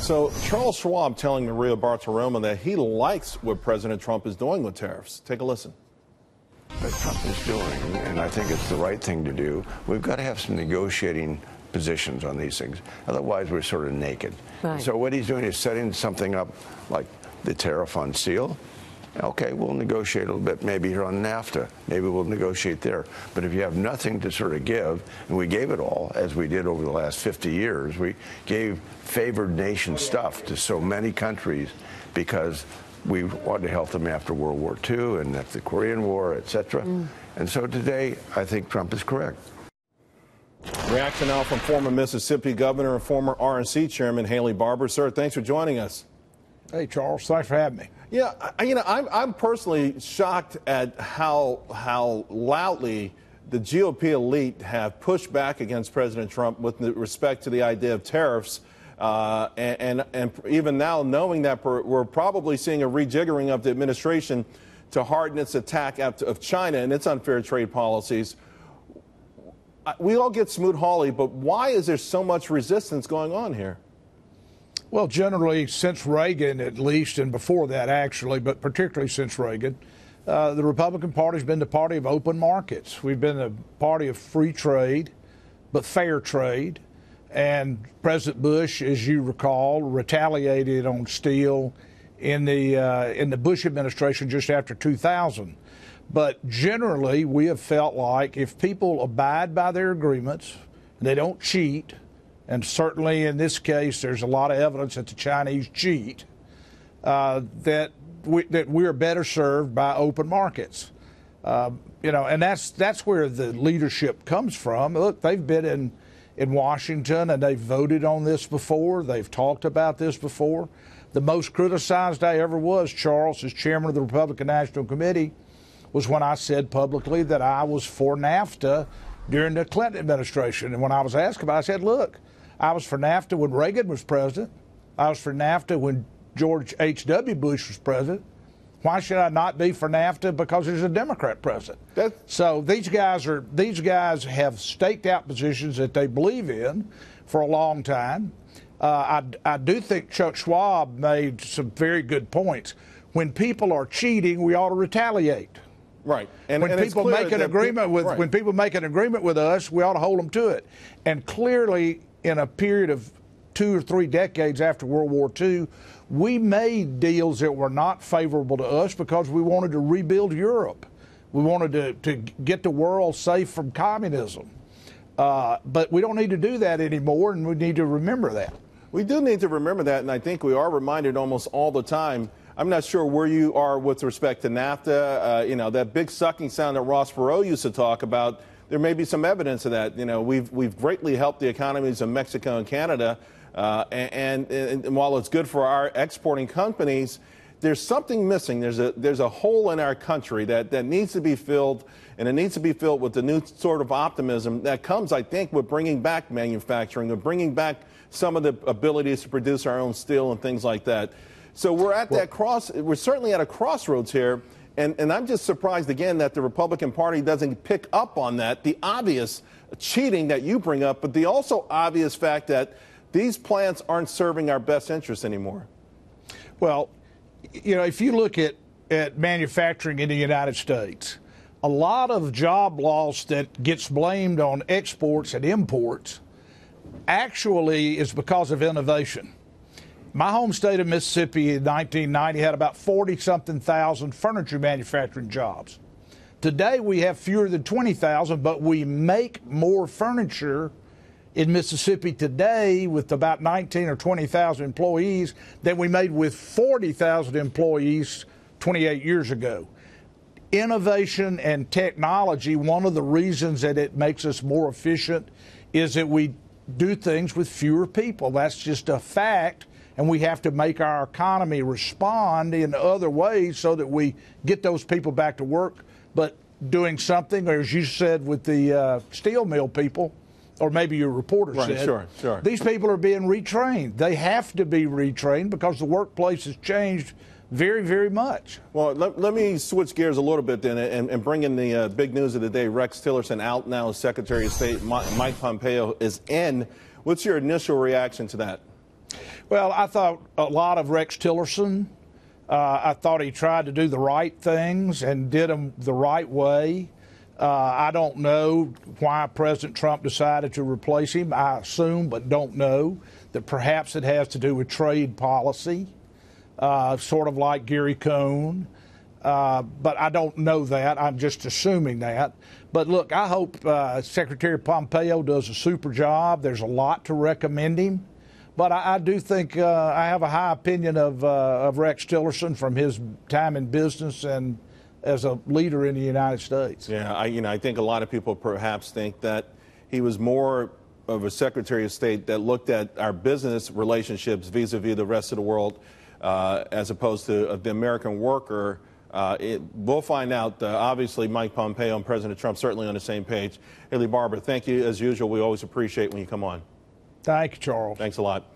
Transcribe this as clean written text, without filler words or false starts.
So Charles Schwab telling Maria Bartiromo that he likes what President Trump is doing with tariffs. Take a listen. What Trump is doing, and I think it's the right thing to do, we've got to have some negotiating positions on these things. Otherwise, we're sort of naked. Right. So what he's doing is setting something up like the tariff on steel. Okay, we'll negotiate a little bit, maybe here on NAFTA. Maybe we'll negotiate there. But if you have nothing to sort of give, and we gave it all, as we did over the last 50 years, we gave favored nation stuff to so many countries because we wanted to help them after World War II and after the Korean War, et cetera. And so today, I think Trump is correct. Reaction now from former Mississippi governor and former RNC chairman Haley Barbour. Sir, thanks for joining us. Hey, Charles, thanks for having me. Yeah, I'm personally shocked at how loudly the GOP elite have pushed back against President Trump with respect to the idea of tariffs. And even now, knowing that we're probably seeing a rejiggering of the administration to harden its attack of China and its unfair trade policies. We all get Smoot-Hawley, but why is there so much resistance going on here? Well, generally, since Reagan, at least, and before that, actually, but particularly since Reagan, the Republican Party's been the party of open markets. We've been the party of free trade, but fair trade. And President Bush, as you recall, retaliated on steel in the Bush administration just after 2000. But generally, we have felt like if people abide by their agreements, and they don't cheat, and certainly in this case, there's a lot of evidence that the Chinese cheat, that we are better served by open markets. And that's where the leadership comes from. Look, they've been in Washington and they've voted on this before. They've talked about this before. The most criticized I ever was, Charles, as chairman of the Republican National Committee, was when I said publicly that I was for NAFTA during the Clinton administration. And when I was asked about it, I said, look, I was for NAFTA when Reagan was president. I was for NAFTA when George H.W. Bush was president. Why should I not be for NAFTA? Because there's a Democrat president. So these guys have staked out positions that they believe in for a long time. I do think Chuck Schwab made some very good points. When people are cheating, we ought to retaliate. Right. When people make an agreement with us, we ought to hold them to it. And clearly, in a period of 2 or 3 decades after World War II, we made deals that were not favorable to us because we wanted to rebuild Europe. We wanted to get the world safe from communism. But we don't need to do that anymore, and we need to remember that. We do need to remember that, and I think we are reminded almost all the time. I'm not sure where you are with respect to NAFTA. That big sucking sound that Ross Perot used to talk about, there may be some evidence of that. We've greatly helped the economies of Mexico and Canada, and while it's good for our exporting companies, there's something missing. There's a hole in our country that needs to be filled, and it needs to be filled with the new sort of optimism that comes, I think, with bringing back manufacturing, with bringing back some of the abilities to produce our own steel and things like that. So we're at we're certainly at a crossroads here. And I'm just surprised, again, that the Republican Party doesn't pick up on that, the obvious cheating that you bring up, but the also obvious fact that these plants aren't serving our best interests anymore. Well, if you look at manufacturing in the United States, a lot of job loss that gets blamed on exports and imports actually is because of innovation. My home state of Mississippi in 1990 had about 40-something thousand furniture manufacturing jobs. Today we have fewer than 20,000, but we make more furniture in Mississippi today with about 19 or 20,000 employees than we made with 40,000 employees 28 years ago. Innovation and technology, one of the reasons that it makes us more efficient is that we do things with fewer people. That's just a fact. And we have to make our economy respond in other ways so that we get those people back to work. But doing something, or as you said with the steel mill people, or maybe your reporter said, sure. These people are being retrained. They have to be retrained because the workplace has changed very, very much. Well, let me switch gears a little bit then and bring in the big news of the day. Rex Tillerson out now as Secretary of State. Mike Pompeo is in. What's your initial reaction to that? Well, I thought a lot of Rex Tillerson. I thought he tried to do the right things and did them the right way. I don't know why President Trump decided to replace him. I assume, but don't know, that perhaps it has to do with trade policy, sort of like Gary Cohn. But I don't know that. I'm just assuming that. But look, I hope Secretary Pompeo does a super job. There's a lot to recommend him. But I do think I have a high opinion of Rex Tillerson from his time in business and as a leader in the United States. Yeah, I think a lot of people perhaps think that he was more of a Secretary of State that looked at our business relationships vis-a-vis the rest of the world as opposed to the American worker. We'll find out. Obviously, Mike Pompeo and President Trump certainly on the same page. Haley Barbour, thank you as usual. We always appreciate when you come on. Thank you, Charles. Thanks a lot.